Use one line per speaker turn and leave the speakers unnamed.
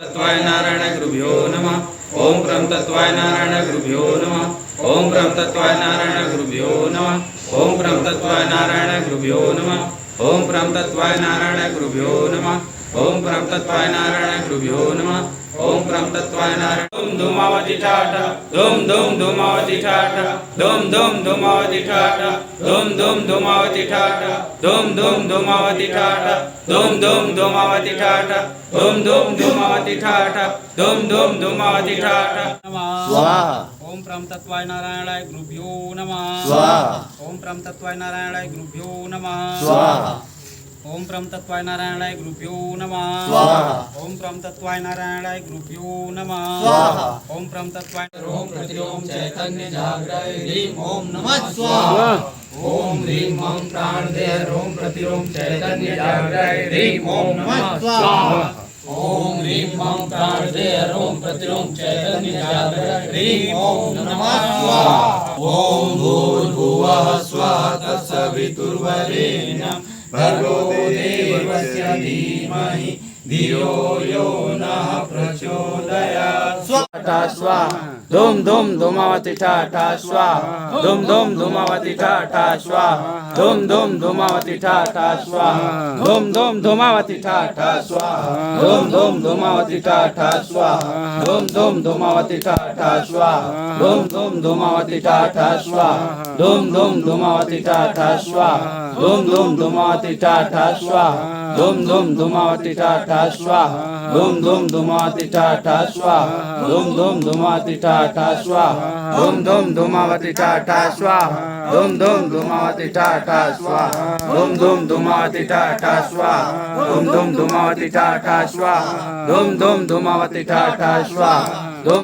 तत्वाय नारायण गुरुभ्यो नमः। ओम प्रणव तत्वाय नारायण गुरुभ्यो नमः। ओम प्रणव तत्वाय नारायण गुरुभ्यो नमः। ओम प्रणव तत्वाय नारायण गुरुभ्यो नमः। ओम प्रणव तत्वाय नारायण गुरुभ्यो नमः। ओम प्रणव तत्वाय नारायण गुरुभ्यो नमः। ओम प्रणव तत्वाय नारायण धूम धूमावती ठाठ धूम धूम धूमावती ठाठ धूम धूम धूमावती ठाठ धूम धूम धूमावती ठाठ धूम धूम धूमावती ठाठ धूम धूम धूमावती ठाठ धूम धूम धूमावती ठाठ धूम धूम धूमावती ठाठ
स्वाहा।
ओम प्रम तत्वाय नारायणाय गुरुभ्यो नमः।
स्वाहा।
ओम प्रम तत्वाय नारायणाय गुरुभ्यो नमः।
स्वाहा।
ओम प्रम तत्वाय नारायणाय गुरुभ्यो नमः।
स्वाहा।
ओम प्रम तत्वाय नारायणाय गुरुभ्यो नमः।
स्वाहा।
ओम प्रम तत्वाय
ओम प्रतिलोम चैतन्य जागराय ह्रीं ओम नमः
स्वाहा।
ओम ह्रीं ओम प्राणदेह ओम प्रतिलोम चैतन्य जागराय ह्रीं ओम नमः स्वाहा। ओम ह्रीं ओम प्राणदेह ओम प्रतिलोम चैतन्य जागराय ह्रीं ओम नमः स्वाहा। ओम भूर्भुवः स्वः तत्सवितुर्वरेण्यं भर्गो देवस्य धीमहि धियो यो नः प्रचोदयात्।
स्वाहा स्वाहा। धूम धूम धूमावती ठाठा स्वाहा। धूम धूम धूमावती ठाठा स्वाहा। धूम धूम धूमावती ठाठा स्वाहा। धूम धूम धूमावती ठाठा स्वाहा। धूम धूम धूमावती ठाठा स्वाहा। धूम धूम धूमावती ठाठा स्वाहा। धूम धूम धूमावती ठाठा स्वाहा। धूम धूम धूमावती ठाठा स्वाहा। धूम धूम धूमावती ठाठा स्वाहा। धूम धूम धूमावती ठाठा स्वाहा। धूम धूम धूमावती ठाठा स्वाहा। धूम धूम धूमावती ठाठा स्वाहा। धूम धूम धूमावती ठाठा स्वाहा। धूम धूम धूमावती ठाठा स्वाहा। धूम धूम धूमावती ठाठा स्वाहा। धूम धूम धूमावती ठाठा स्वाहा। धूम धूम धूमावती ठाठा स्वाहा। धूम